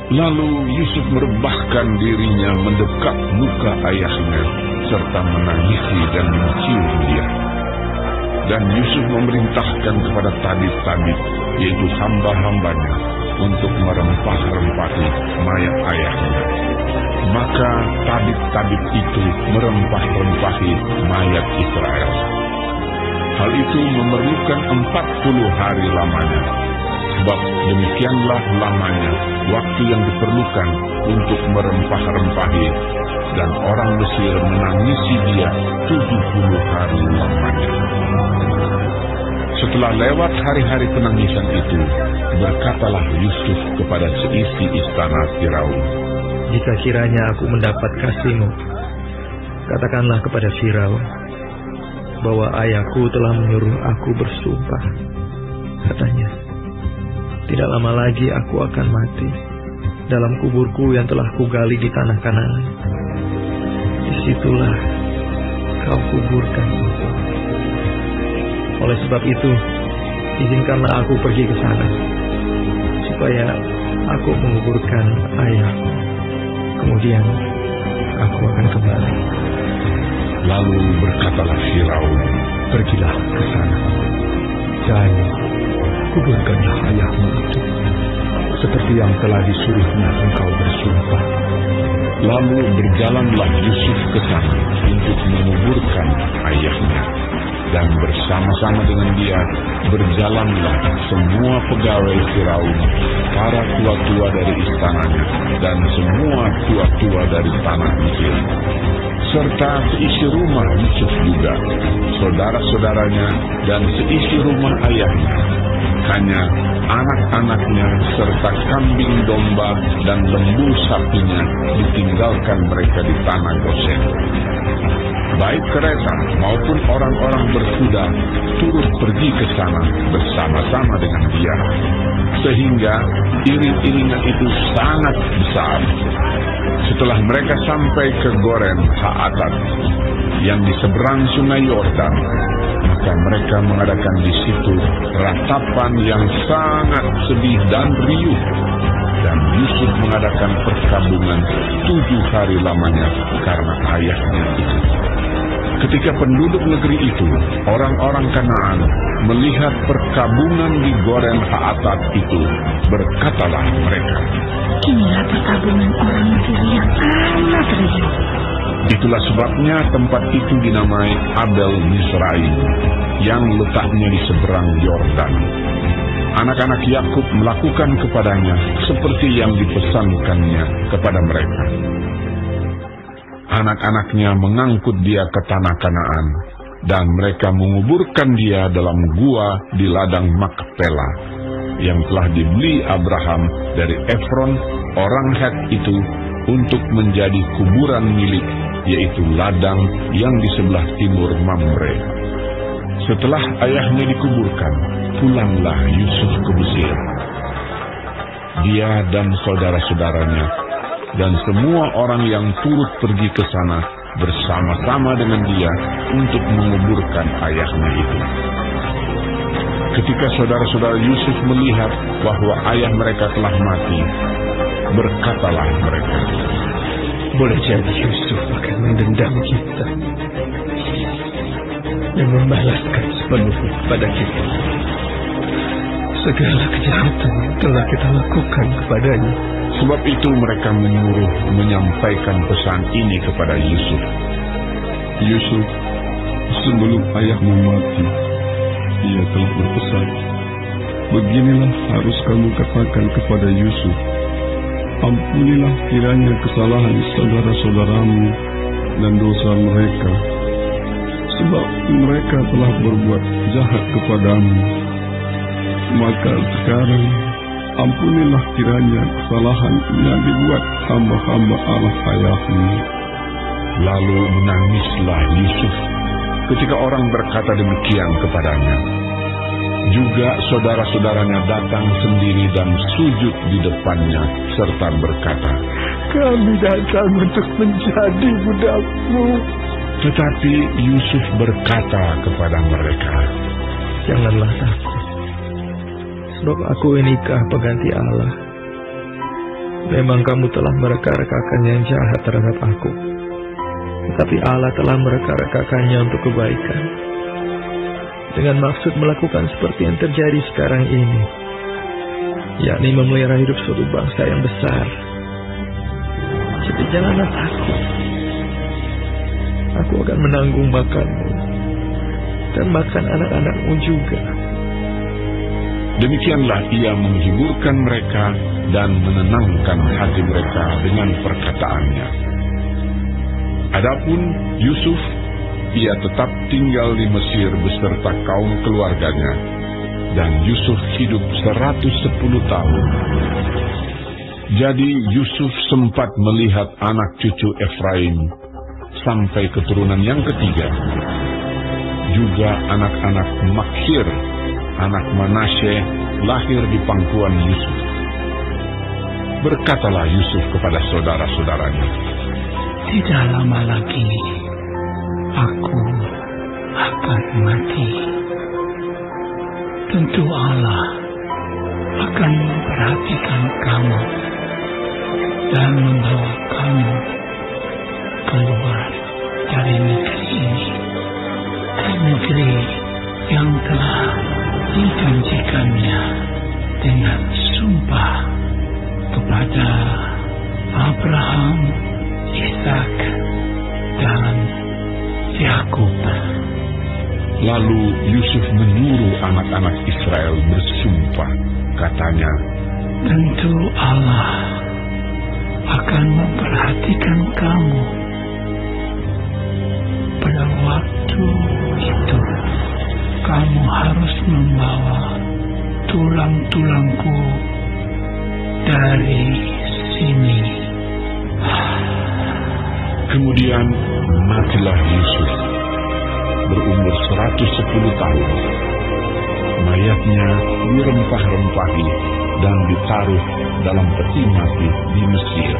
Lalu Yusuf merebahkan dirinya mendekat muka ayahnya, serta menangisi dan mencium dia. Dan Yusuf memerintahkan kepada tabib-tabib, yaitu hamba-hambanya, untuk merempah-rempahi mayat ayahnya. Maka tabib-tabib itu merempah-rempahi mayat Israel. Hal itu memerlukan 40 hari lamanya. Sebab demikianlah lamanya waktu yang diperlukan untuk merempah-rempahi, dan orang Mesir menangisi dia 70 hari lamanya. Setelah lewat hari-hari penangisan itu, berkatalah Yusuf kepada seisi istana Firaun, "Jika kiranya aku mendapat kasih-Mu, katakanlah kepada Firaun bahwa ayahku telah menyuruh aku bersumpah. Katanya, tidak lama lagi aku akan mati dalam kuburku yang telah kugali di tanah Kanaan. Disitulah kau kuburkan aku. Oleh sebab itu, izinkanlah aku pergi ke sana, supaya aku menguburkan ayahku. Kemudian aku akan kembali." Lalu berkatalah Firaun, "Pergilah ke sana, dan kuburkanlah ayahmu itu, seperti yang telah disuruhnya engkau bersumpah." Lalu berjalanlah Yusuf ke sana untuk menguburkan ayahnya. Dan bersama-sama dengan dia berjalanlah semua pegawai Firaun, para tua-tua dari istananya, dan semua tua-tua dari tanah Mesir, serta seisi rumah Yusuf juga, saudara-saudaranya, dan seisi rumah ayahnya. Hanya anak-anaknya serta kambing domba dan lembu sapinya ditinggalkan mereka di tanah Gosen. Baik kereta maupun orang-orang berkuda turut pergi ke sana bersama-sama dengan dia, sehingga iring-iringan itu sangat besar. Setelah mereka sampai ke Goren Haatat yang di seberang sungai Yordan, maka mereka mengadakan di situ ratapan yang sangat sedih dan riuh. Dan Yusuf mengadakan perkabungan 7 hari lamanya karena ayahnya itu. Ketika penduduk negeri itu, orang-orang Kanaan, melihat perkabungan di Goren Haatat itu, berkatalah mereka, "Inilah perkabungan orang Mesir yang amat riuh." Itulah sebabnya tempat itu dinamai Abel Mizraim, yang letaknya di seberang Yordan. Anak-anak Yakub melakukan kepadanya seperti yang dipesankannya kepada mereka. Anak-anaknya mengangkut dia ke tanah Kanaan, dan mereka menguburkan dia dalam gua di ladang Makpela, yang telah dibeli Abraham dari Efron, orang Het itu, untuk menjadi kuburan milik, yaitu ladang yang di sebelah timur Mamre. Setelah ayahnya dikuburkan, pulanglah Yusuf ke Mesir. Dia dan saudara-saudaranya dan semua orang yang turut pergi ke sana bersama-sama dengan dia untuk menguburkan ayahnya itu. Ketika saudara-saudara Yusuf melihat bahwa ayah mereka telah mati, berkatalah mereka, "Boleh jadi Yusuf akan mendendam kita dan membalaskan sepenuhnya pada kita. Segala kejahatan telah kita lakukan kepadanya." Sebab itu mereka menyuruh menyampaikan pesan ini kepada Yusuf. "Yusuf, sebelum ayahmu mati, ia telah berpesan, beginilah harus kamu katakan kepada Yusuf, ampunilah kiranya kesalahan saudara-saudaramu dan dosa mereka, sebab mereka telah berbuat jahat kepadamu. Maka sekarang ampunilah kiranya kesalahan yang dibuat hamba-hamba Allah ayahmu." Lalu menangislah Yusuf ketika orang berkata demikian kepadanya. Juga saudara-saudaranya datang sendiri dan sujud di depannya serta berkata, "Kami datang untuk menjadi budakmu." Tetapi Yusuf berkata kepada mereka, "Janganlah takut, sebab aku inikah pengganti Allah. Memang kamu telah mereka-rekakan yang jahat terhadap aku, tetapi Allah telah mereka-rekakannya untuk kebaikan, dengan maksud melakukan seperti yang terjadi sekarang ini, yakni memelihara hidup suatu bangsa yang besar. Jadi janganlah takut. Aku akan menanggung makanmu dan makan anak-anakmu juga. Demikianlah ia menghiburkan mereka dan menenangkan hati mereka dengan perkataannya. Adapun Yusuf, ia tetap tinggal di Mesir beserta kaum keluarganya, dan Yusuf hidup 110 tahun. Jadi Yusuf sempat melihat anak cucu Efraim sampai keturunan yang ketiga, juga anak-anak Makhir, anak Manasye, lahir di pangkuan Yusuf. Berkatalah Yusuf kepada saudara-saudaranya, "Tidak lama lagi aku akan mati. Tentu Allah akan memperhatikan kamu dan membawa kamu keluar dari negeri ini ke negeri yang telah dijanjikannya dengan sumpah kepada Abraham, Ishak, dan Yakub." Lalu Yusuf menyuruh anak-anak Israel bersumpah, katanya, "Tentu Allah akan memperhatikan kamu. Pada waktu itu, kamu harus membawa tulang-tulangku dari sini." Kemudian matilah Yusuf, berumur 110 tahun. Mayatnya dirempah-rempahi dan ditaruh dalam peti mati di Mesir.